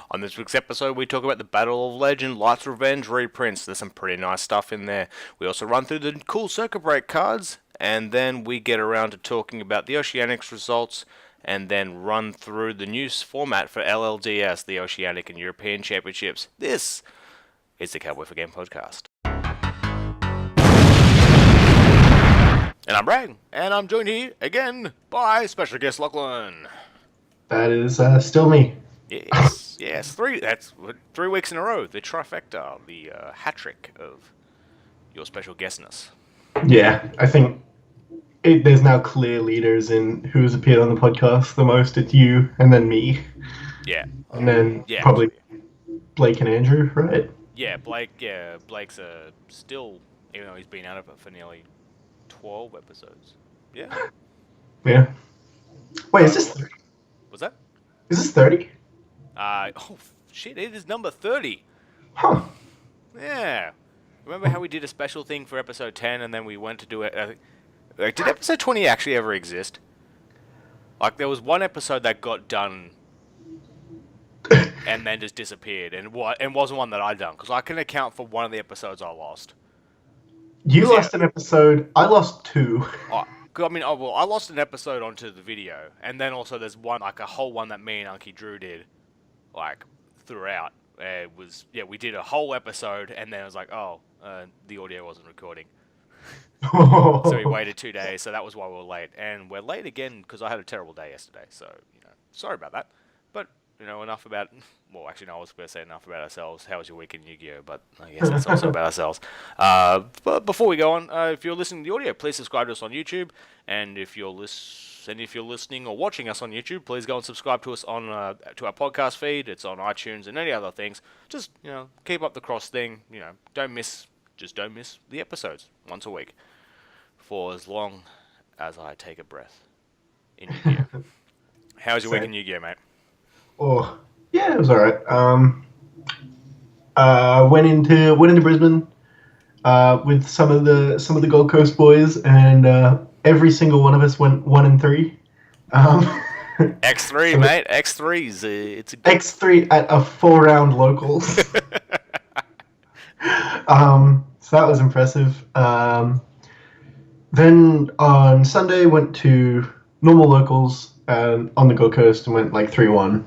On this week's episode, we talk about the Battle of Legend, Light's Revenge reprints. There's some pretty nice stuff in there. We also run through the cool circuit break cards, and then we get around to talking about the Oceanics results, and then run through the new format for LLDS, the Oceanic and European Championships. This is the Cowboy for Game podcast. And I'm Bragg, and I'm joined here again by special guest Loklin. That is still me. Yes, that's 3 weeks in a row. The trifecta, the hat trick of your special guestness. Yeah, I think there's now clear leaders in who's appeared on the podcast the most. It's you, and then me. Yeah. And then probably Blake and Andrew, right? Yeah, Blake's still, even though he's been out of it for nearly 12 episodes. Yeah. Yeah. Wait, is this 30? What's that? Is this 30? Oh, shit, it is number 30. Huh. Yeah. Remember how we did a special thing for episode 10 and then we went to do it? Did episode 20 actually ever exist? Like, there was one episode that got done and then just disappeared, and wasn't one that I'd done, because I can account for one of the episodes I lost. You lost an episode, I lost 2. I lost an episode onto the video, and then also there's one, like a whole one that me and Unky Drew did, like, throughout. We did a whole episode, and then it was like, the audio wasn't recording. So we waited 2 days, so that was why we were late. And we're late again because I had a terrible day yesterday, so, sorry about that. But, enough about... Well, actually, no, I was going to say enough about ourselves. How was your week in Yu-Gi-Oh? But I guess that's also about ourselves. But before we go on, if you're listening to the audio, please subscribe to us on YouTube. And if you're listening or watching us on YouTube, please go and subscribe to us on to our podcast feed. It's on iTunes and any other things. Just, keep up the cross thing. Don't miss the episodes once a week for as long as I take a breath in Yu-Gi-Oh. How's your week in Yu-Gi-Oh, mate? Oh, yeah, it was alright. Went into Brisbane with some of the Gold Coast boys, and every single one of us went 1-3. X3, mate. X3's it's a good... X3 at a 4-round locals. So that was impressive. Then on Sunday went to normal locals on the Gold Coast and went like 3-1.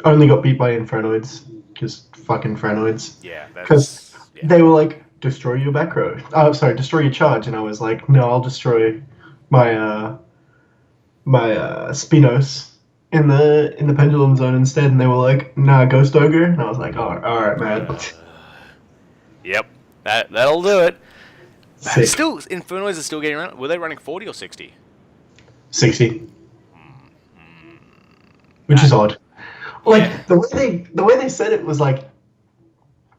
Only got beat by Infernoids, because fucking Infernoids. Yeah, because they were like, destroy your back row. Oh, sorry, destroy your charge, and I was like, no, I'll destroy my Spinos in the pendulum zone instead. And they were like, nah, Ghost Ogre, and I was like, oh, all right, man. Yep, that'll do it. Sick. Still, Infernoids are still getting around. Were they running 40 or 60? 60. Which is odd. Like, the way they said it was like,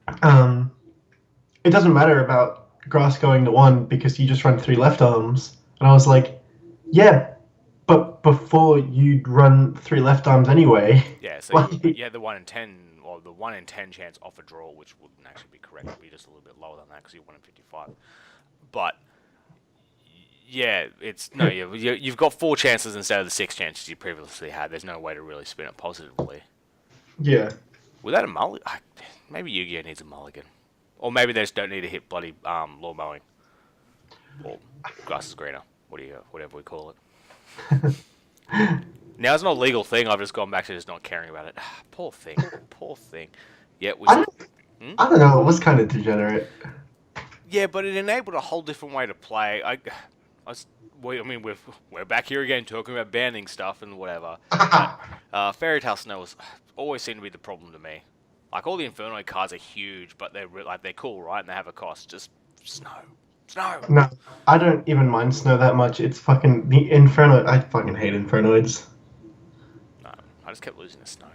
it doesn't matter about grass going to 1 because you just run 3 left arms. And I was like, yeah, but before you'd run 3 left arms anyway. Yeah, so you had the 1 in 10, or the 1 in 10 chance off a draw, which wouldn't actually be correct. It would be just a little bit lower than that because you're 1 in 55. But... yeah, you've got 4 chances instead of the 6 chances you previously had. There's no way to really spin it positively. Yeah. Without a mulligan, maybe Yu-Gi-Oh needs a mulligan, or maybe they just don't need to hit bloody lawn mowing, or grass is greener. Whatever we call it. Now it's not a legal thing. I've just gone back to just not caring about it. Poor thing. Yeah, I don't know. It was kind of degenerate. Yeah, but it enabled a whole different way to play. We're back here again talking about banning stuff and whatever. But, Fairy Tale Snow always seemed to be the problem to me. Like, all the Inferno cards are huge, but they're cool, right? And they have a cost. Just snow. No, I don't even mind snow that much. It's fucking the Inferno. I fucking hate Infernoids. No, I just kept losing to snow.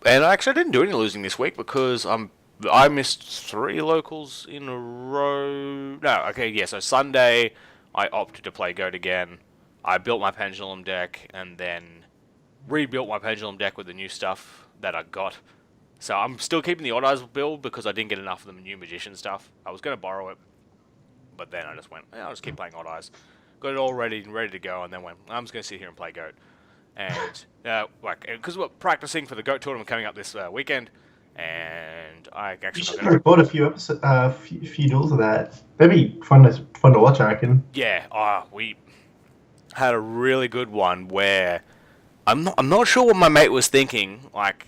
And actually, I didn't do any losing this week because I missed 3 locals in a row. No, okay, yeah. So Sunday, I opted to play Goat again. I built my Pendulum deck and then rebuilt my Pendulum deck with the new stuff that I got. So I'm still keeping the Odd Eyes build because I didn't get enough of the new Magician stuff. I was going to borrow it, but then I just went, I'll just keep playing Odd Eyes. Got it all ready to go, and then went, I'm just going to sit here and play Goat. and because we're practicing for the goat tournament coming up this weekend, and I You actually should not gonna. record a few few duels of that. That'd be fun to watch, I reckon. Yeah, we had a really good one where I'm not sure what my mate was thinking. Like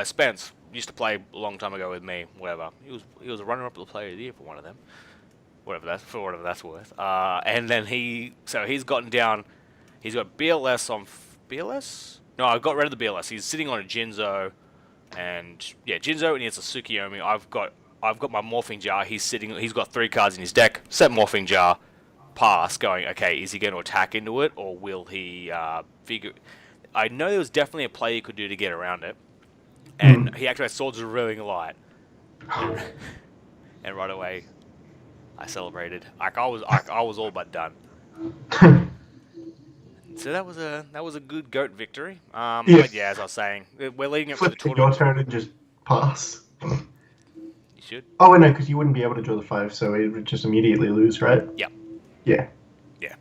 Spence used to play a long time ago with me. Whatever. He was a runner up to the player of the year for one of them. Whatever that's worth. And then he's gotten down. He's got BLS on BLS. No, I got rid of the BLS. He's sitting on a Jinzo, and yeah, Jinzo, and he has a Tsukiyomi. I've got my Morphing Jar. He's got 3 cards in his deck. Set Morphing Jar. Pass. Going. Okay, is he going to attack into it, or will he figure? I know there was definitely a play you could do to get around it, and he activated Swords of Revealing Light, and right away, I celebrated. I was all but done. So that was a good goat victory. Yeah. But yeah, as I was saying, we're leading up to the Flip your tournament. turn and just pass. You should. Oh, wait, no, because you wouldn't be able to draw the 5, so it would just immediately lose, right? Yep. Yeah. Yeah.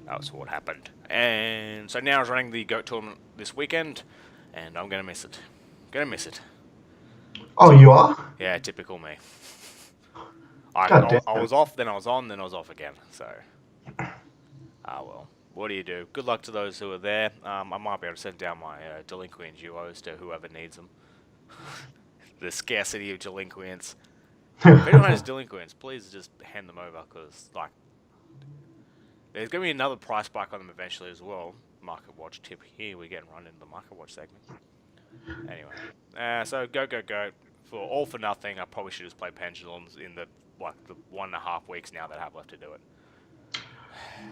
That was what happened. And so now I was running the goat tournament this weekend, and I'm gonna miss it. Oh, you are? Yeah, typical me. God damn. I was off, then I was on, then I was off again. So, well. What do you do? Good luck to those who are there. I might be able to send down my delinquent duos to whoever needs them. The scarcity of delinquents. If anyone has delinquents, please just hand them over, because there's going to be another price spike on them eventually as well. Market Watch tip here. We're getting run into the Market Watch segment. Anyway, so go. For all for nothing, I probably should just play Pendulums in the 1.5 weeks now that I have left to do it.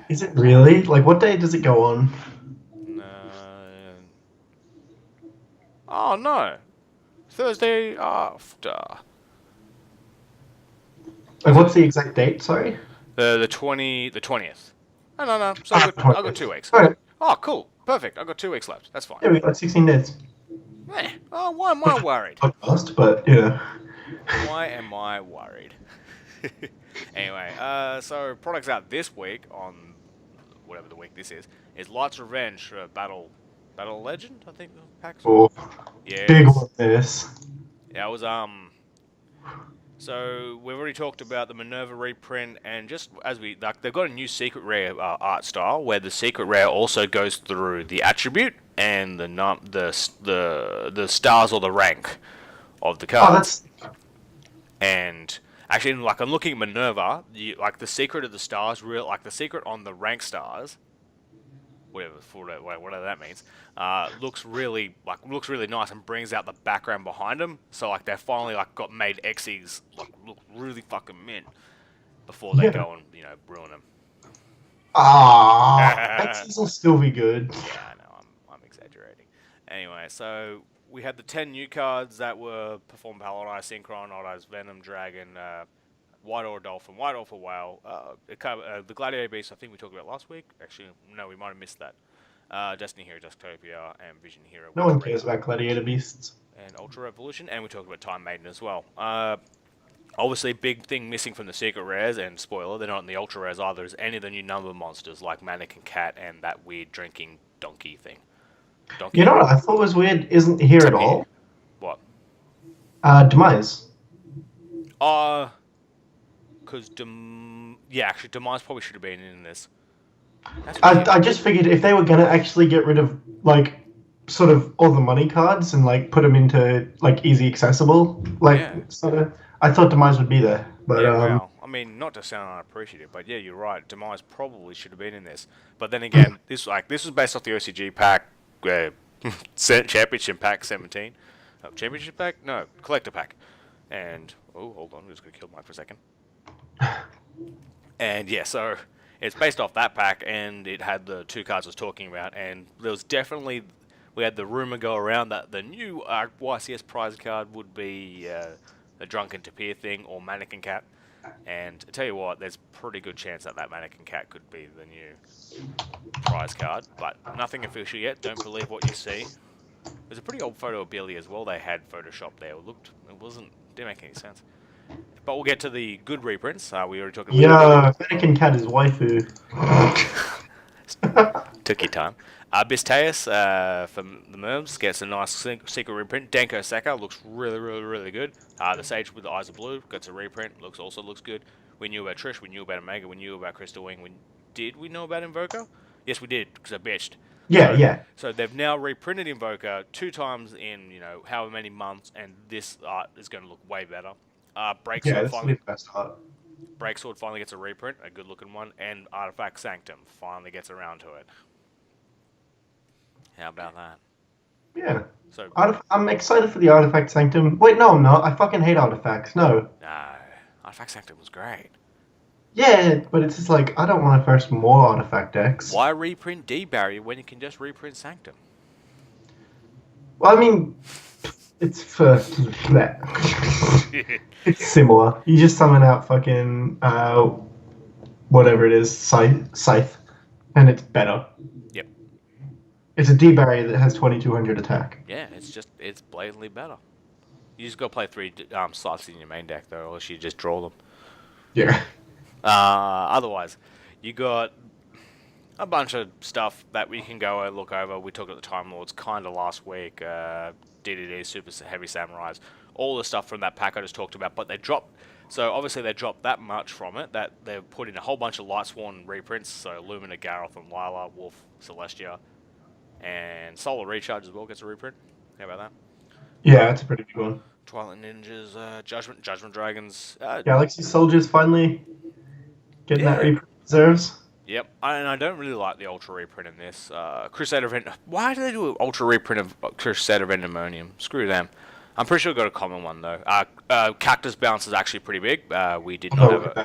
Is it really? Like, what day does it go on? Oh no, Thursday after. Like, what's the exact date? Sorry. The 20th. No. So I got 2 weeks. All right. Oh, cool, perfect. I got 2 weeks left. That's fine. Yeah, we got 16 days. Oh, why am I worried? Podcast, but yeah. Why am I worried? Anyway, so products out this week on whatever the week this is Light's Revenge Battle Legend, I think the pack's. Oh, yeah, big one this. Yeah, it was so we've already talked about the Minerva reprint, and just as they've got a new secret rare art style where the secret rare also goes through the attribute and the stars or the rank of the cards. Oh, And actually, I'm looking at Minerva, the secret of the stars, the secret on the rank stars, whatever that means, looks really nice and brings out the background behind them. So they finally got made Xyz look really fucking mint before they go and ruin them. Xyz will still be good. Yeah, I know, I'm exaggerating. Anyway, so we had the 10 new cards that were Perform Paladin, Synchron, Oddeyes, Venom, Dragon, White Aura Dolphin, White Aura Whale, the Gladiator Beast I think we talked about last week. Actually, no, we might have missed that. Destiny Hero, Dystopia, and Vision Hero. No one cares about Gladiator Beasts. And Ultra Revolution, and we talked about Time Maiden as well. Obviously, big thing missing from the secret rares, and spoiler, they're not in the ultra rares either, is any of the new number monsters like Mannequin Cat and that weird drinking donkey thing. You know what I thought was weird isn't here at all? What? Demise. Because actually, Demise probably should have been in this. I just figured if they were going to actually get rid of, sort of all the money cards and, put them into, easy accessible, sort of, I thought Demise would be there. But, well, I mean, not to sound unappreciative, but yeah, you're right. Demise probably should have been in this. But then again, this was based off the OCG pack, Championship Pack 17. Championship Pack? No, Collector Pack. And, hold on, I'm just going to kill mine for a second. And yeah, so it's based off that pack, and it had the 2 cards I was talking about, and there was definitely, we had the rumor go around that the new YCS prize card would be the Drunken Tapir thing or Mannequin Cat. And I tell you what, there's a pretty good chance that Mannequin Cat could be the new prize card, but nothing official yet. Don't believe what you see. There's a pretty old photo of Billy as well. They had photoshopped there. Didn't make any sense. But we'll get to the good reprints. We already talked about. Yeah, Mannequin Cat is waifu. Took your time. Bisteus from the Merms gets a nice secret reprint. Denko Seka looks really good. The Sage with the Eyes of Blue gets a reprint. Also looks good. We knew about Trish. We knew about Omega. We knew about Crystal Wing. Did we know about Invoker? Yes, we did, because I bitched. Yeah. So they've now reprinted Invoker 2 times in, however many months, and this art is going to look way better. This will be the best art. Breaksword finally gets a reprint, a good-looking one, and Artifact Sanctum finally gets around to it. How about that? Yeah. So I'm excited for the Artifact Sanctum. Wait, no, I'm not. I fucking hate artifacts. No. No, Artifact Sanctum was great. Yeah, but it's just like, I don't want to first more artifact decks. Why reprint D-Barrier when you can just reprint Sanctum? Well, I mean, it's for that. It's similar. You just summon out fucking whatever it is, scythe, and it's better. Yep. It's a D-Barrier that has 2200 attack. Yeah, it's blatantly better. You just gotta play 3 slots in your main deck though, or else you just draw them. Yeah. Otherwise, you got a bunch of stuff that we can go and look over. We talked about the Time Lords kind of last week. DDD, Super Heavy Samurais, all the stuff from that pack I just talked about. But they dropped, so obviously they dropped that much from it that they've put in a whole bunch of Lightsworn reprints. So Lumina, Gareth, and Lila, Wolf, Celestia, and Solar Recharge as well gets a reprint. How about that? Yeah, that's a pretty big one. Twilight Ninjas, Judgment Dragons. Galaxy Soldiers finally getting that reprint deserves. Yep, and I don't really like the Ultra reprint in this. Crusader Event. Why do they do an Ultra reprint of Crusader Vendemonium? Screw them. I'm pretty sure I got a common one though. Cactus Bounce is actually pretty big. We did not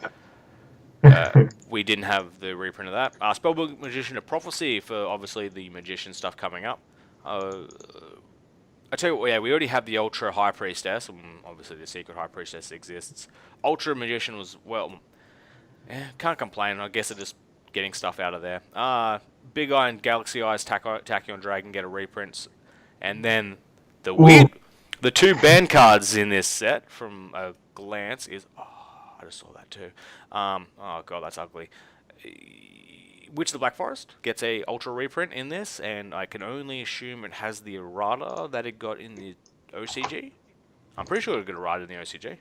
have we didn't have the reprint of that. Spellbook Magician of Prophecy for obviously the Magician stuff coming up. I tell you what, yeah, we already have the Ultra High Priestess, and obviously the Secret High Priestess exists. Ultra Magician was, well, can't complain. I guess it is getting stuff out of there. Big Eye and Galaxy Eyes Tachyon Dragon get a reprints, and then the 2 band cards in this set from a glance is I just saw that too. Oh god, that's ugly. Witch of the Black Forest gets a Ultra reprint in this, and I can only assume it has the errata that it got in the OCG. I'm pretty sure it got errata in the OCG.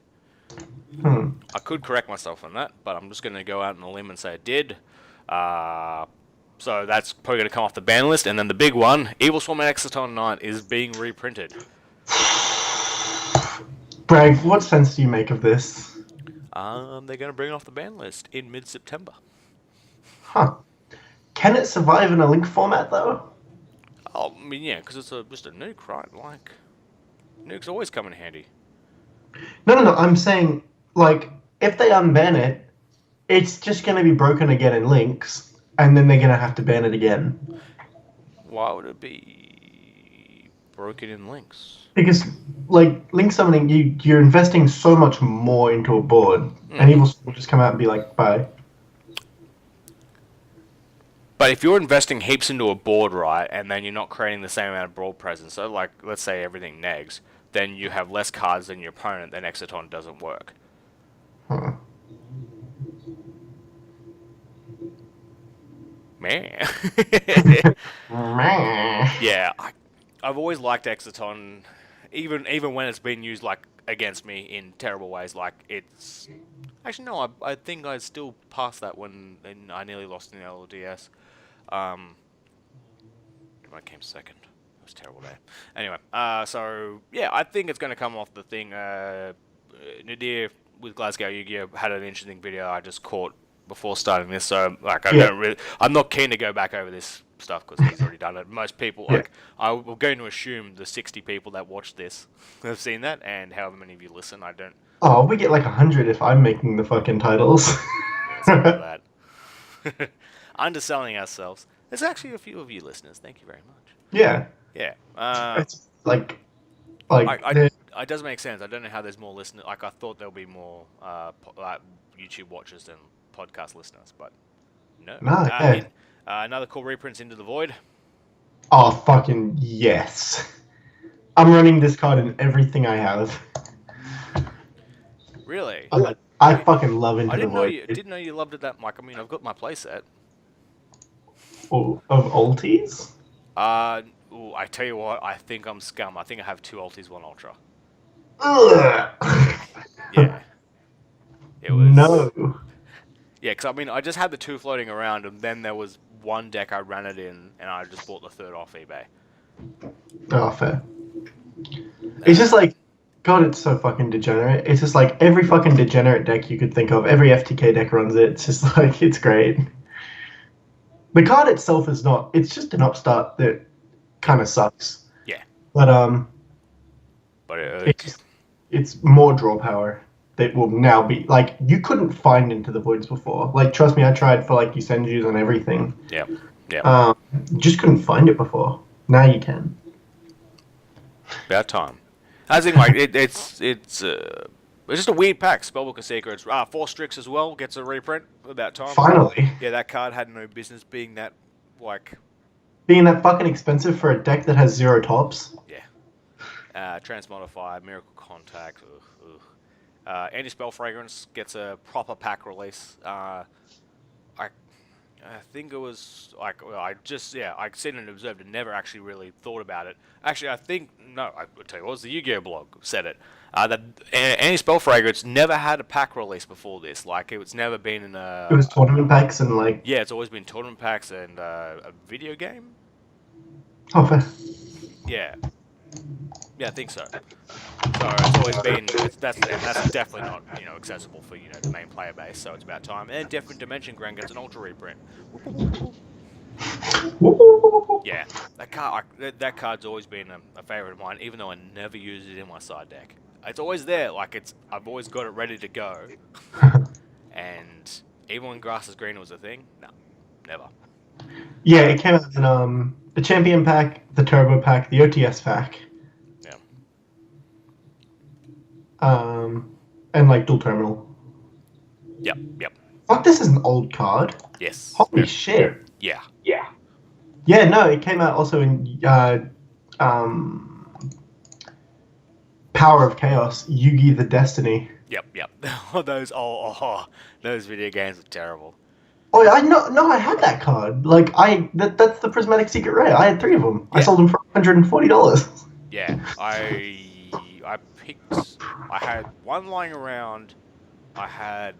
I could correct myself on that, but I'm just going to go out on a limb and say it did. So that's probably going to come off the ban list, and then the big one, Evil Swarm and Exciton Knight is being reprinted. Bragg, what sense do you make of this? They're going to bring it off the ban list in mid-September. Huh. Can it survive in a Link format, though? Oh, I mean, yeah, because it's just a nuke, right? Like, nukes always come in handy. No, I'm saying, like, if they unban it, it's just going to be broken again in Links, and then they're going to have to ban it again. Why would it be broken in Links? Because, like, Link summoning, you're investing so much more into a board, and Evil will just come out and be like, bye. But if you're investing heaps into a board, right, and then you're not creating the same amount of board presence, so, like, let's say everything negs, then you have less cards than your opponent, then Exciton doesn't work. Huh. Man. Yeah, I've always liked Exciton, even when it's been used, like, against me in terrible ways. Like, it's... Actually, no, I think I still passed that when I nearly lost in the LDS. When I came second. It was a terrible day. Anyway, so, yeah, I think it's going to come off the thing. Nadir with Glasgow Yu-Gi-Oh! Had an interesting video I just caught before starting this, so, like, I'm not keen to go back over this stuff because he's already done it. Most people, like, I'm going to assume the 60 people that watch this have seen that, and however many of you listen, I don't... Oh, we get like 100 if I'm making the fucking titles. Yeah, something like that. Underselling ourselves. There's actually a few of you listeners. Thank you very much. Yeah. Yeah. It's like it does make sense. I don't know how there's more listeners. Like, I thought there'll be more like YouTube watchers than podcast listeners, but no. Another cool reprints Into the Void. Oh, fucking yes. I'm running this card in everything I have. Really? I fucking love Into the Void. I didn't know you loved it that much. I mean, I've got my playset. of ultis? I tell you what, I think I'm scum. I think I have 2 ultis, 1 ultra. Ugh. Yeah. It was... No. Yeah, because I mean, I just had the 2 floating around, and then there was 1 deck I ran it in, and I just bought the 3rd off eBay. Oh, fair. It's just like, God, it's so fucking degenerate. It's just like every fucking degenerate deck you could think of. Every FTK deck runs it. It's just like, it's great. The card itself is not. It's just an upstart that kind of sucks. Yeah. But But it's more draw power that will now be like you couldn't find Into the Voids before. Like, trust me, I tried for like Yusenjus and everything. Yeah. Yeah. Just couldn't find it before. Now you can. About time. I think like it's just a weird pack. Spellbook of Secrets. 4 Strix as well gets a reprint. About time. Finally. Yeah, that card had no business being that like. Being that fucking expensive for a deck that has 0 tops. Yeah. Transmodify, Miracle Contact. Anti-Spell Fragrance gets a proper pack release. I think it was like I seen and observed and never actually really thought about it. Actually, I will tell you, it was the Yu-Gi-Oh blog said it. That Anti-Spell Fragrance never had a pack release before this. Like, it's never been in a... It was tournament packs and like... Yeah, it's always been tournament packs and a video game. Oh, fair. Yeah. Yeah, I think so. So it's always been... That's definitely not, accessible for, the main player base, so it's about time. And Different Dimension Grand gets an Ultra reprint. Yeah, that card's always been a favorite of mine, even though I never use it in my side deck. It's always there, like I've always got it ready to go. And even when Grass is Green was a thing, no, never. Yeah, it came out in the Champion pack, the Turbo pack, the OTS pack. Yeah. And like Dual Terminal. Yep. Fuck, this is an old card. Yes. Holy shit. Yeah. Yeah, no, it came out also in Power of Chaos, Yugi the Destiny. Yep. Those video games are terrible. Oh, yeah, I had that card. Like, that's the Prismatic Secret Rare. I had 3 of them. Yeah. I sold them for $140. Yeah, I had 1 lying around. I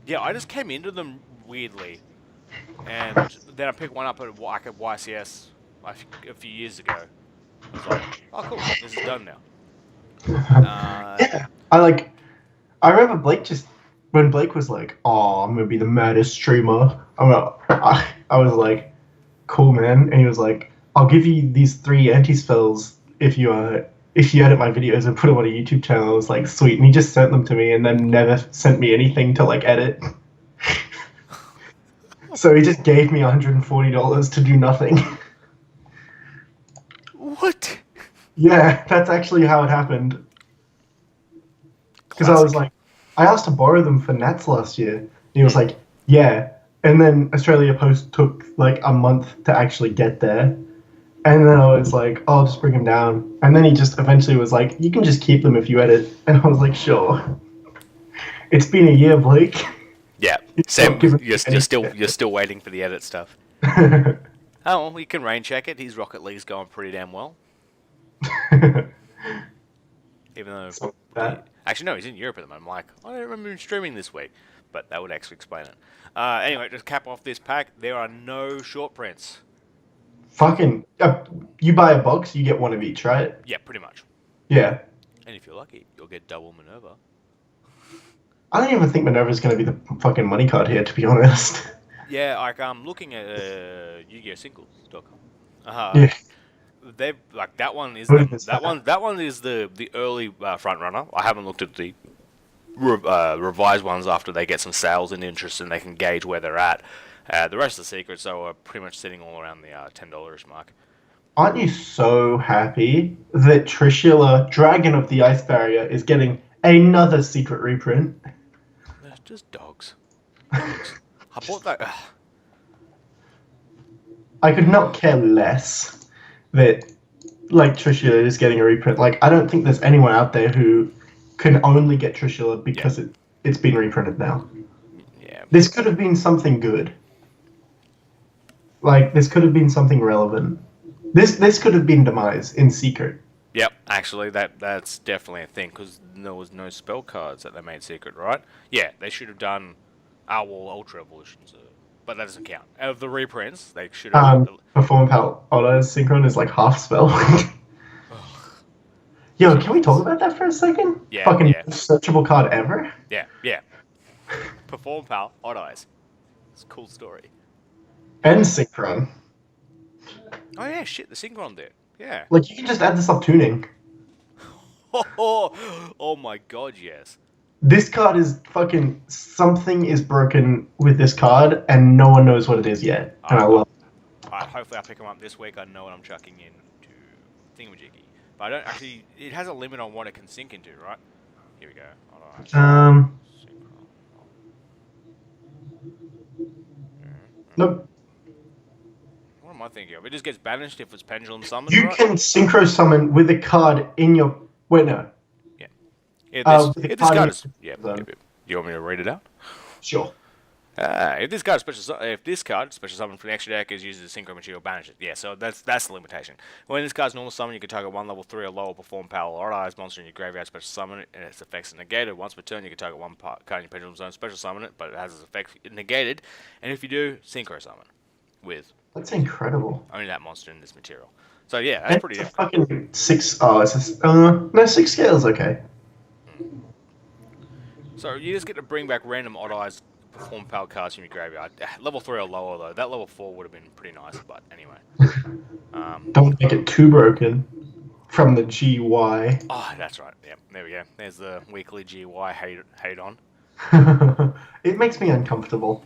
just came into them weirdly. And then I picked one up at YCS a few years ago. I was like, oh cool, this is done now. Yeah, I remember when Blake was like, oh, I'm going to be the maddest streamer. I was like, cool, man. And he was like, I'll give you these 3 anti-spells if you edit my videos and put them on a YouTube channel. I was like, sweet. And he just sent them to me and then never sent me anything to like edit. So he just gave me $140 to do nothing. What? Yeah, that's actually how it happened. Because I was like, I asked to borrow them for Nats last year. And he was like, yeah. And then Australia Post took like a month to actually get there. And then I was like, oh, I'll just bring them down. And then he just eventually was like, you can just keep them if you edit. And I was like, sure. It's been a year, Blake. Yeah, Sam, you're still waiting for the edit stuff. Oh, well, we can rain check it. His Rocket League's going pretty damn well. Even though... Actually, no, he's in Europe at the moment. I'm like, I don't remember him streaming this week. But that would actually explain it. Anyway, just cap off this pack. There are no short prints. Fucking... you buy a box, you get 1 of each, right? Yeah, pretty much. Yeah. And if you're lucky, you'll get double Minerva. I don't even think Minerva's going to be the fucking money card here, to be honest. Yeah, like I'm looking at Yu-Gi-Oh! Singles.com. Yeah. They've like that one is that one is the early front runner. I haven't looked at the revised ones after they get some sales and interest and they can gauge where they're at. The rest of the secrets though are pretty much sitting all around the $10 mark. Aren't you so happy that Trishula, Dragon of the Ice Barrier, is getting another secret reprint? They're just dogs. I bought that. I could not care less that, like, Trishula is getting a reprint. Like, I don't think there's anyone out there who can only get Trishula because it's been reprinted now. Yeah. This could have been something good. Like, this could have been something relevant. This could have been Demise in secret. Yep, actually, that's definitely a thing, because there was no spell cards that they made secret, right? Yeah, they should have done Ultra Evolutions, but that doesn't count. Out of the reprints, they should have... Perform Pal Otto's Synchron is like half spell. Yo, can we talk about that for a second? Yeah, Fucking yeah. searchable card ever? Yeah. Perform Pal Odd Eyes. It's a cool story. And Synchron. Oh yeah, shit, the Synchron there. Yeah. Like, you can just add this up tuning. Oh my god, yes. This card is fucking... Something is broken with this card, and no one knows what it is yet. And I love it. Alright, hopefully I'll pick them up this week. I know what I'm chucking into Thingamajiggy. But I don't actually... It has a limit on what it can sync into, right? Here we go. Alright. Nope. What am I thinking of? It just gets banished if it's pendulum summoned, You right? can synchro summon with a card in your... Wait, no. Yeah. If this card is... Yeah. You want me to read it out? Sure. If this card special summon from the extra deck is used as a synchro material, banish it. Yeah, so that's the limitation. When this card's normal summon, you can target one level 3 or lower perform power or eyes monster in your graveyard, special summon it, and its effects are negated. Once per turn, you can target one card in your pendulum zone, special summon it, but it has its effects negated. And if you do, synchro summon with... That's incredible. Only that monster in this material. So yeah, that's pretty different. Fucking 6... Oh, it's just... no, 6 scales, okay. So you just get to bring back random odd eyes perform power cards from your graveyard. Level 3 or lower though. That level 4 would have been pretty nice, but anyway. Don't make it too broken. From the GY. Oh, that's right. Yep, there we go. There's the weekly GY hate on. It makes me uncomfortable.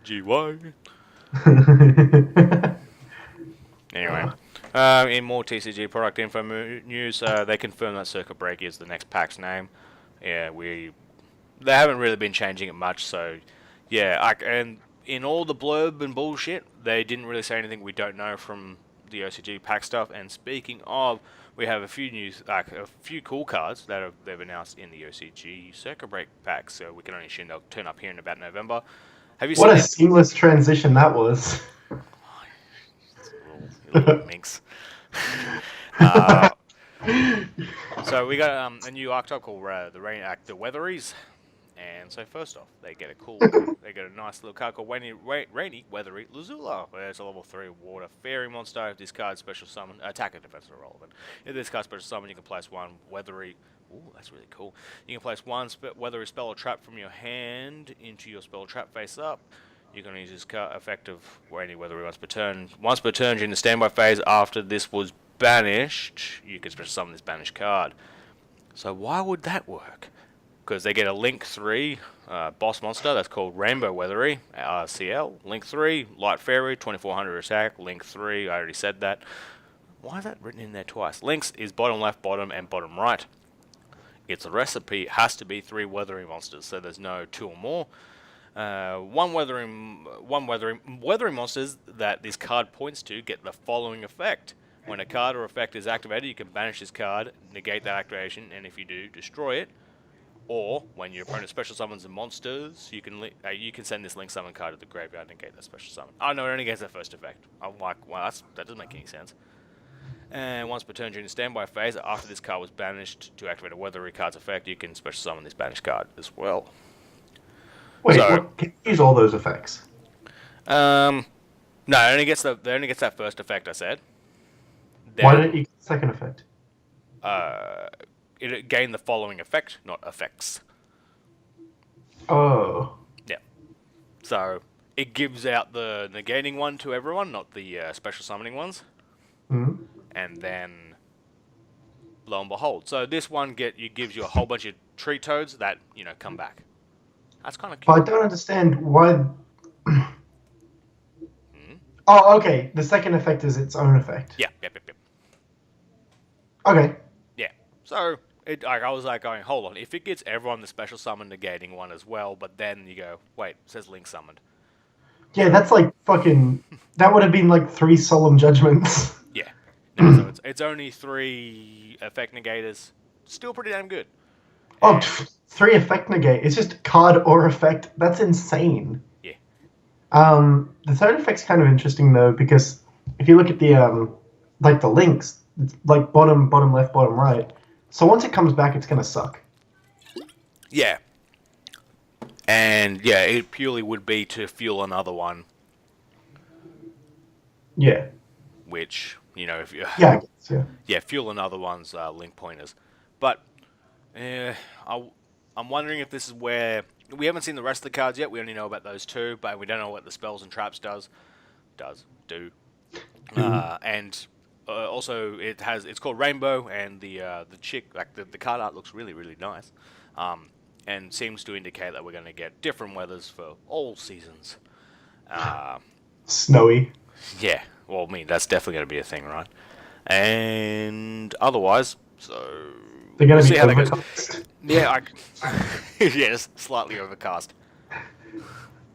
GY. Anyway, in more TCG product info news, they confirmed that Circuit Breaker is the next pack's name. Yeah, they haven't really been changing it much, so yeah. And in all the blurb and bullshit, they didn't really say anything we don't know from the OCG pack stuff. And speaking of, we have a few cool cards that they've announced in the OCG Circuit Break pack, so we can only assume they'll turn up here in about November. Have you seen what a seamless transition that was. Little minx. So we got a new archetype called the Weatheries, and so first off, they get a nice little card called Rainy Weathery Lazula. It's a level 3 water fairy monster. If this card special summon, attack and defense are relevant. If this card special summon, you can place one Weathery. Ooh, that's really cool. You can place one Weathery spell or trap from your hand into your spell or trap face up. You can use this card effective Rainy Weathery once per turn. Once per turn during the standby phase after this was banished, you can special summon this banished card. So why would that work? Because they get a Link 3 boss monster that's called Rainbow Weathery, RCL. Link 3, Light Fairy, 2400 attack. Link 3, I already said that. Why is that written in there twice? Links is bottom left, bottom, and bottom right. Its recipe has to be 3 weathering monsters, so there's no 2 or more. One weathering monsters that this card points to get the following effect. When a card or effect is activated, you can banish this card, negate that activation, and if you do, destroy it. Or when your opponent special summons the monsters, you can send this link summon card to the graveyard and negate that special summon. Oh no, it only gets that first effect. I'm like, well, that doesn't make any sense. And once per turn during the standby phase, after this card was banished to activate a Weathery card's effect, you can special summon this banished card as well. Wait, can you use all those effects? No, it only gets that first effect I said. Then, why don't you get the second effect? It gained the following effect, not effects. Oh. Yeah. So it gives out the negating one to everyone, not the special summoning ones. Mm-hmm. And then, lo and behold, so this one gives you a whole bunch of tree toads that come back. That's kind of cute. But I don't understand why. Oh, okay. The second effect is its own effect. Yeah. Yep. Okay. Yeah. So I was like going, hold on. If it gets everyone the special summon negating one as well, but then you go, wait, it says link summoned. Yeah, that's like fucking. That would have been like 3 solemn judgments. Yeah. No, so it's only 3 effect negators. Still pretty damn good. Oh, 3 effect negate. It's just card or effect. That's insane. Yeah. The third effect's kind of interesting though, because if you look at the like the links, it's like bottom, left, bottom, right. So once it comes back, it's gonna suck. Yeah. And yeah, it purely would be to fuel another one, Yeah. which, you know, if you Yeah, I guess, yeah. yeah, fuel another one's link pointers. But I'm wondering if this is where we haven't seen the rest of the cards yet. We only know about those two, but we don't know what the spells and traps do. And also it's called Rainbow, and the chick, like the card art looks really really nice, and seems to indicate that we're going to get different weathers for all seasons. Snowy. Yeah, well, I mean that's definitely going to be a thing, right? And otherwise, so They're gonna we'll be see how that goes. overcast. Yeah, yes, slightly overcast.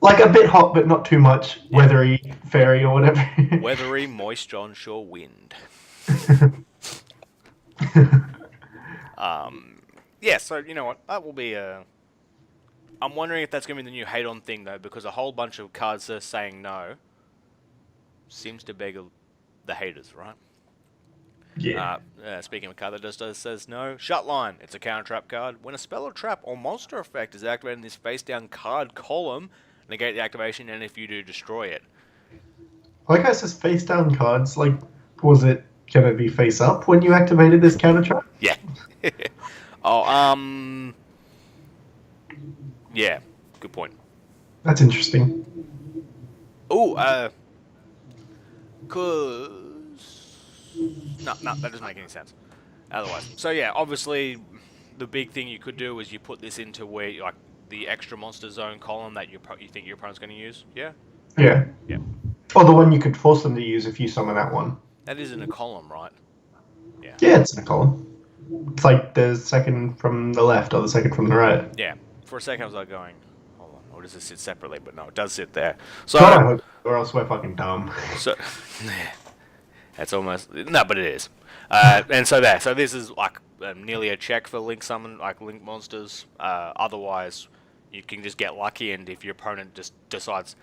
Like a bit hot, but not too much. Yeah. Weathery, fairy, or whatever. Weathery, moist, onshore wind. Yeah, so you know what? That will be a. I'm wondering if that's going to be the new hate on thing though, because a whole bunch of cards are saying no. Seems to beg the haters, right? Yeah. Speaking of a card that just says no, Shut Line. It's a counter trap card. When a spell or trap or monster effect is activated in this face down card column, negate the activation, and if you do, destroy it. Like I says, face down cards. Like, was it gonna be face up when you activated this counter trap? Yeah. Yeah. Good point. That's interesting. Oh, cause no, that doesn't make any sense. Otherwise, so yeah, obviously, the big thing you could do is you put this into where like the extra monster zone column that you think your opponent's going to use. Yeah. Yeah. Yeah. Or the one you could force them to use if you summon that one. That is in a column, right? Yeah. Yeah, it's in a column. It's like the second from the left or the second from the right. Yeah. For a second, I was like going, hold on, or does this sit separately? But no, it does sit there. So, God, I hope, or else we're fucking dumb. So, that's almost no, but it is. And so there. So this is like nearly a check for link summon, like link monsters. Otherwise, you can just get lucky, and if your opponent just decides,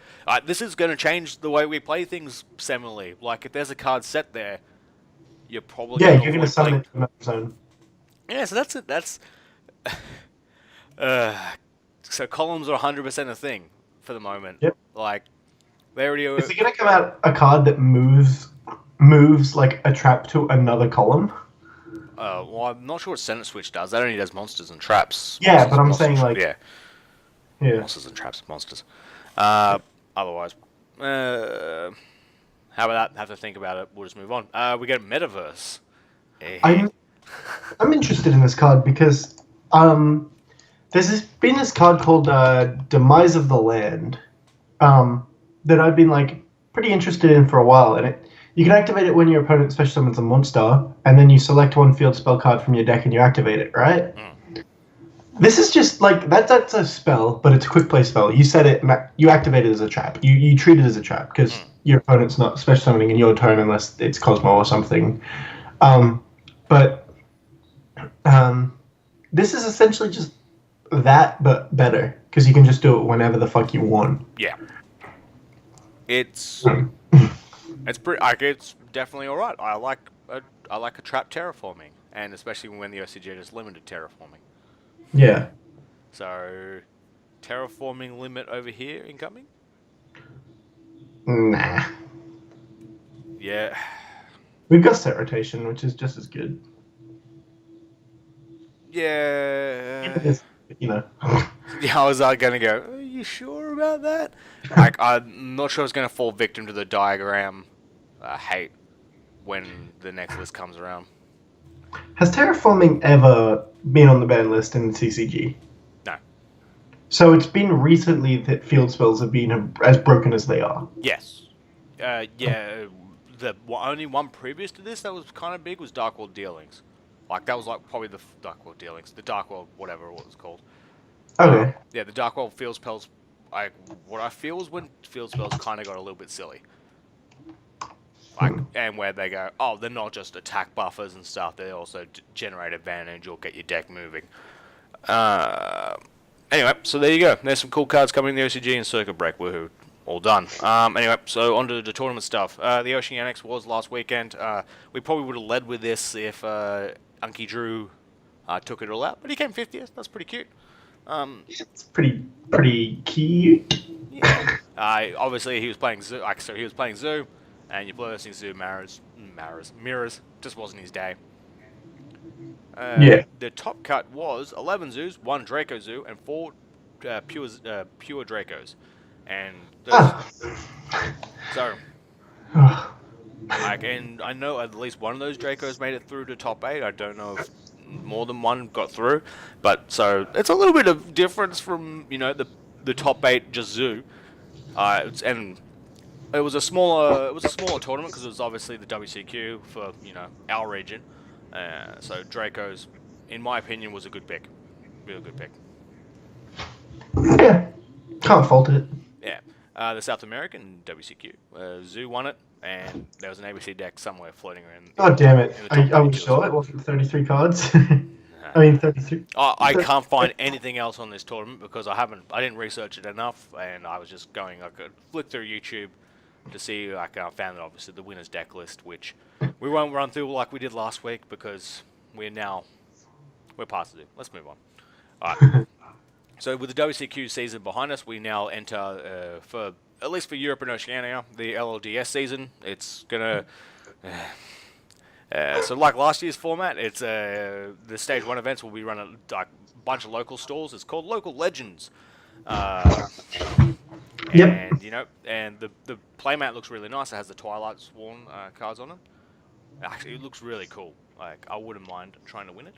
this is going to change the way we play things seminally. Like if there's a card set there, you're probably Yeah, you're gonna summon it to another zone. Yeah, so that's it. That's so columns are 100% a thing for the moment. Yep. Like they already. Is it gonna come out a card that moves like a trap to another column? Well, I'm not sure what Senate Switch does. That only does monsters and traps. Yeah, Monsters, but I'm monsters, saying like yeah, monsters and traps, monsters. Otherwise, how about that? Have to think about it. We'll just move on. We get Metaverse. I'm interested in this card because there's been this card called Demise of the Land that I've been like pretty interested in for a while, and you can activate it when your opponent special summons a monster, and then you select one field spell card from your deck and you activate it, right? This is just like that's a spell, but it's a quick play spell. You set it, you activate it as a trap. You treat it as a trap because your opponent's not special summoning in your turn unless it's Cosmo or something. But this is essentially just that, but better because you can just do it whenever the fuck you want. Yeah, it's pretty. It's definitely all right. I like a trap terraforming, and especially when the OCG is limited terraforming. Yeah. So, terraforming limit over here incoming? Nah. Yeah. We've got set rotation, which is just as good. Yeah. You know. Yeah, I was gonna go, are you sure about that? Like, I'm not sure I was gonna fall victim to the diagram hate when the next list comes around. Has terraforming ever been on the ban list in the CCG? No. So it's been recently that field spells have been as broken as they are. Yes. Yeah. The only one previous to this that was kind of big was Dark World Dealings. Like that was like probably the Dark World Dealings, the Dark World whatever it was called. Okay. Yeah, the Dark World field spells. What I feel is when field spells kind of got a little bit silly. Like, and where they go, oh, they're not just attack buffers and stuff, they also generate advantage or get your deck moving. Anyway, so there you go. There's some cool cards coming in the OCG and Circuit Break, woohoo. all done. Anyway, so on to the tournament stuff. The Oceanics was last weekend. We probably would have led with this if Unky Drew took it all out, but he came 50th. That's pretty cute. It's pretty cute. Yeah. Obviously, he was playing Zoo. So he was playing Zoo, and you're playing Zoo Mirrors. Just wasn't his day. Yeah. The top cut was 11 Zoos, 1 Draco Zoo, and 4 pure Dracos. And so, and I know at least one of those Dracos made it through to top 8. I don't know if more than one got through, but so it's a little bit of difference from the top 8 just Zoo. And it was a smaller tournament because it was obviously the WCQ for our region. So Draco's, in my opinion, was a good pick, real good pick. Yeah, can't fault it. Yeah. The South American WCQ, Zoo won it, and there was an ABC deck somewhere floating around. Oh damn it! I was sure it wasn't 33 cards. I mean 33. I can't find anything else on this tournament because I didn't research it enough, and I was just going. I could flick through YouTube to see. I found that obviously the winners deck list, which we won't run through like we did last week because we're past it. Let's move on. All right. So with the WCQ season behind us, we now enter for at least for Europe and Oceania the LLDS season. It's gonna. So like last year's format, it's the stage 1 events will be run at a bunch of local stalls. It's called Local Legends. Yep. And the playmat looks really nice. It has the Twilight Sworn cards on it. Actually, it looks really cool. Like I wouldn't mind trying to win it.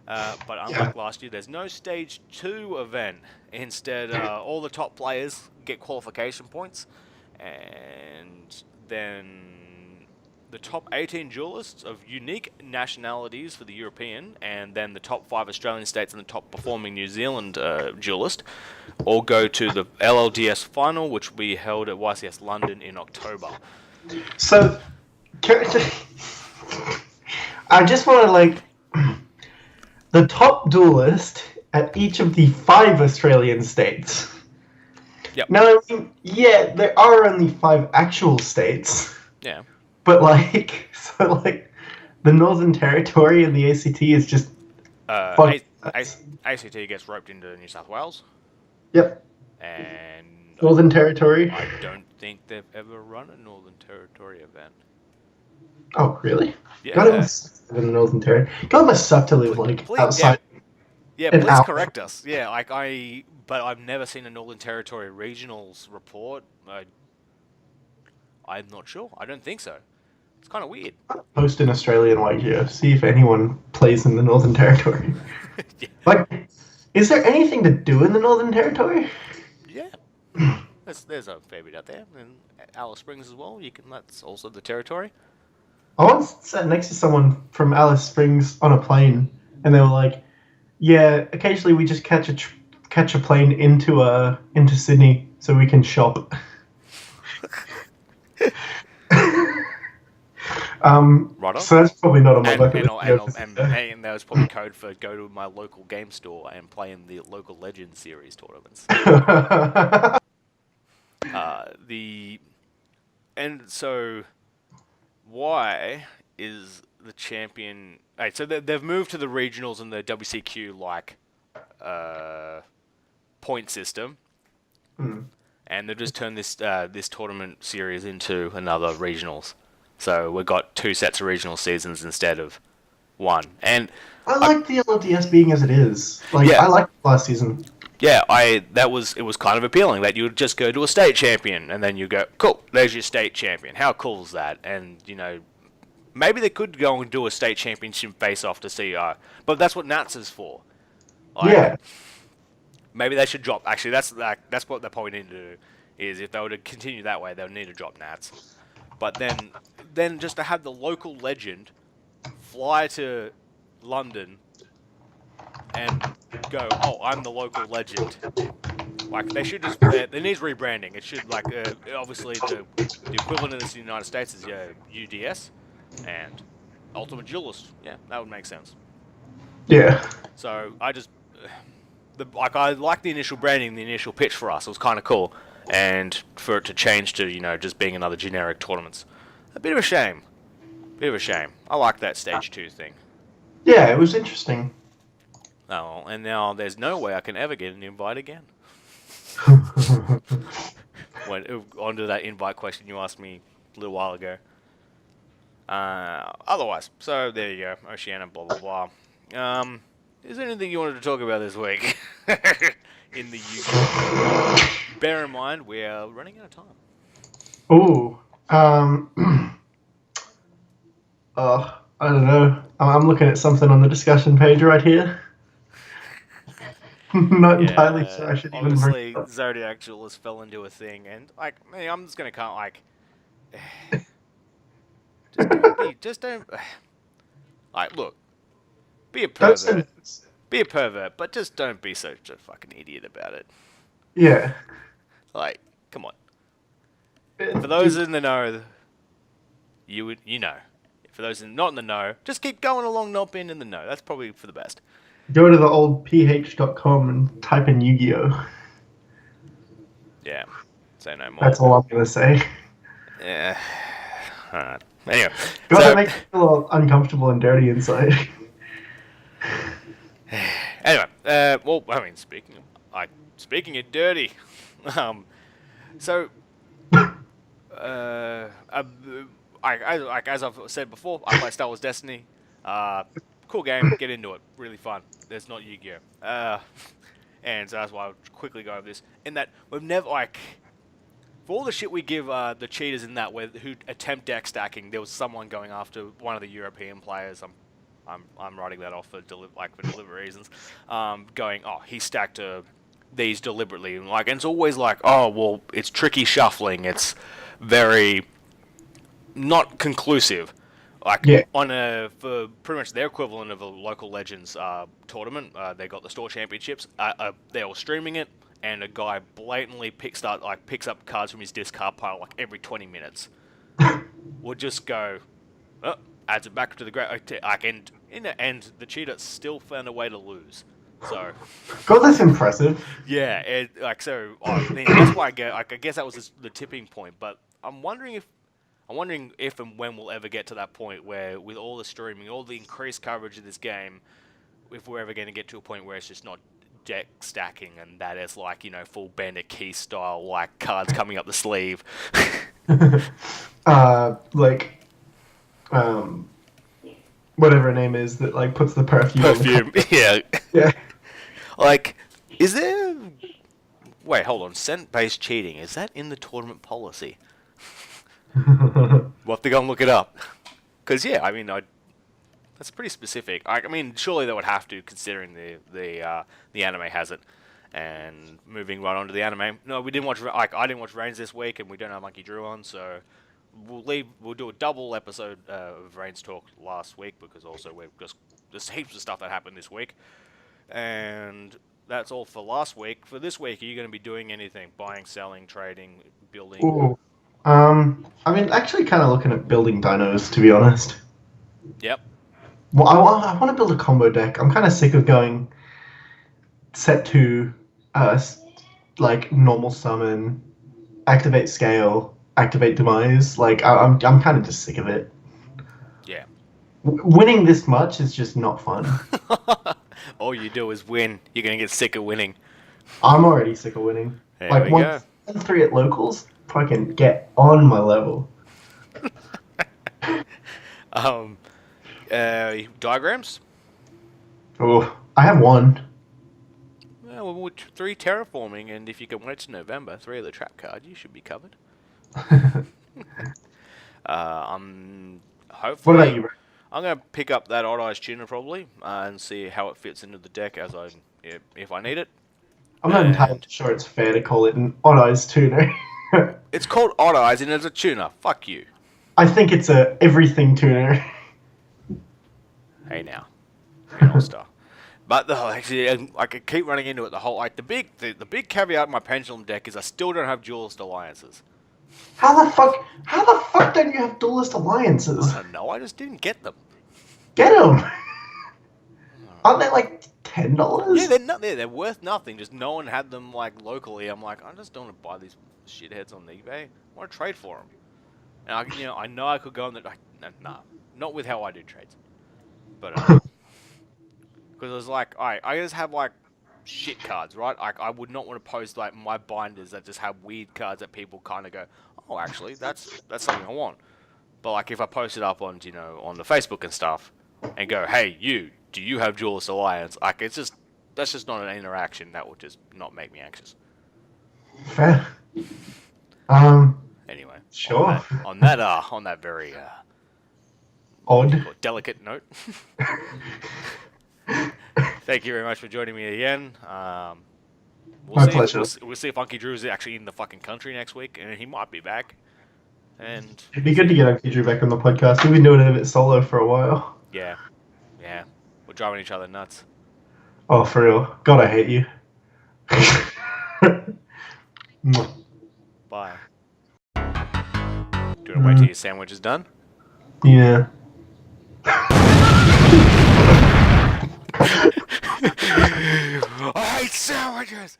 But unlike last year, there's no stage 2 event. Instead, all the top players get qualification points, and then the top 18 duelists of unique nationalities for the European, and then the top 5 Australian states and the top performing New Zealand duelist all go to the LLDS final, which will be held at YCS London in October. So, I just want to the top duelist at each of the 5 Australian states. Yep. Now, I mean, yeah, there are only 5 actual states. Yeah. But the Northern Territory and the ACT is just. ACT gets roped into New South Wales. Yep. And Northern Territory. I don't think they've ever run a Northern Territory event. Oh, really? Yeah. God, it must live in the Northern Territory. God, it must suck to live outside. Yeah, please correct us. Yeah, but I've never seen a Northern Territory regionals report. I'm not sure. I don't think so. It's kind of weird. Post an Australian white here. See if anyone plays in the Northern Territory. Yeah. Is there anything to do in the Northern Territory? Yeah. There's a fair bit out there. And Alice Springs as well. That's also the territory. I once sat next to someone from Alice Springs on a plane, and they were like, "Yeah, occasionally we just catch a plane into Sydney so we can shop." Right. So that's probably not on my bucket list. And that was probably code for go to my local game store and play in the local Legends series tournaments. So why is the champion? Right, so they've moved to the regionals and the WCQ point system, and they've just turned this tournament series into another regionals. So we've got 2 sets of regional seasons instead of 1. And I like the LLDS being as it is. I liked last season. Yeah, it was kind of appealing that you would just go to a state champion and then you go, cool, there's your state champion. How cool is that? And maybe they could go and do a state championship face-off to see, but that's what Nats is for. Yeah. Maybe they should drop. Actually, that's what they probably need to do. Is if they were to continue that way, they would need to drop Nats. But then just to have the local legend fly to London and go, oh, I'm the local legend. They should just. There needs rebranding. It should obviously the equivalent of this in the United States is UDS and Ultimate Duelist. Yeah, that would make sense. Yeah. So I just I like the initial branding, the initial pitch for us. It was kind of cool. and for it to change to, you know, just being another generic tournaments. A bit of a shame. Bit of a shame. I like that Stage 2 thing. Yeah, it was interesting. Oh, and now there's no way I can ever get an invite again. Onto that invite question you asked me a little while ago. Otherwise, so there you go. Oceania, blah, blah, blah. Is there anything you wanted to talk about this week? In the UK. Bear in mind, we are running out of time. Ooh. I don't know. I'm looking at something on the discussion page right here. Not entirely sure I should even bring obviously, it up. Zodiac Jewelers fell into a thing, and like, man, I'm just gonna kind of like, just don't. Like, look, be a pervert, but just don't be such a fucking idiot about it. Yeah. Like, come on. For those in the know, you know. For those not in the know, just keep going along not being in the know. That's probably for the best. Go to the old ph.com and type in Yu-Gi-Oh. Yeah. Say no more. That's all I'm going to say. Yeah. Alright. Anyway. God, So, that makes me feel all uncomfortable and dirty inside. anyway, well, I mean, speaking of dirty, so, as I've said before, I play Star Wars Destiny. Cool game, get into it, really fun. There's not Yu-Gi-Oh. And so that's why I'll quickly go over this. In that we've never for all the shit we give the cheaters in that who attempt deck stacking, there was someone going after one of the European players. I'm writing that off for deliberate reasons. Going, oh, he stacked these deliberately, and it's always like, oh, well, it's tricky shuffling. It's very not conclusive. For pretty much their equivalent of a local Legends tournament, they got the store championships. They were streaming it, and a guy blatantly picks up cards from his discard pile every 20 minutes. Would just go, adds it back to the great, and in the end, the cheater still found a way to lose. So, God, that's impressive. Yeah, that's why I guess that was the tipping point. But I'm wondering if and when we'll ever get to that point where, with all the streaming, all the increased coverage of this game, if we're ever going to get to a point where it's just not deck stacking and that is full Bandit Key style, cards coming up the sleeve. Whatever her name is that puts the perfume. Yeah. Yeah. Is there? Wait, hold on. Scent-based cheating, is that in the tournament policy? We'll have to go and look it up. Because that's pretty specific. Surely they would have to, considering the anime has it. And moving right on to the anime. No, we didn't watch. I didn't watch Reigns this week, and we don't have Monkey Drew on, so we'll do a double episode of Reigns talk last week, because also there's heaps of stuff that happened this week. And that's all for last week. For this week, are you going to be doing anything? Buying, selling, trading, building? Ooh. Actually kind of looking at building dinos, to be honest. Yep. Well, I want to build a combo deck. I'm kind of sick of going set 2, normal summon, activate scale, activate demise. I'm kind of just sick of it. Yeah. Winning this much is just not fun. All you do is win. You're going to get sick of winning. I'm already sick of winning. There we go. 1-3 at locals, fucking get on my level. Diagrams? Oh, I have 1. Well, with 3 terraforming, and if you can wait to November, 3 of the trap card, you should be covered. Hopefully, what about you, bro? I'm going to pick up that Odd Eyes tuner probably, and see how it fits into the deck if I need it. I'm not entirely sure it's fair to call it an Odd Eyes tuner. It's called Odd Eyes and it's a tuner. Fuck you. I think it's a everything tuner. Hey now. All-star. But actually, I could keep running into it. The big caveat in my Pendulum deck is I still don't have Duelist Alliances. How the fuck don't you have Duelist Alliances? I don't know, I just didn't get them. Get them! Aren't they $10? Yeah, they're worth nothing. Just no one had them like locally. I'm like, I just don't want to buy these shitheads on eBay. I want to trade for them. And I know I could go on the nah, not with how I do trades. But because it was like, alright, I just have like shit cards, right? Like I would not want to post like my binders that just have weird cards that people kind of go, oh, actually, that's something I want. But like if I post it up on on the Facebook and stuff, and go, hey, do you have Duelist Alliance? Like that's just not an interaction that will just not make me anxious. Fair. Anyway, Sure. On that very Odd. delicate note. Thank you very much for joining me again. My pleasure. We'll see if Unky Drew is actually in the fucking country next week, and he might be back. And it'd be good to get Unky Drew back on the podcast. We've been doing it a bit solo for a while. Yeah. We're driving each other nuts. Oh, for real. God, I hate you. Bye. Do you want to wait till your sandwich is done? Yeah. I hate sandwiches!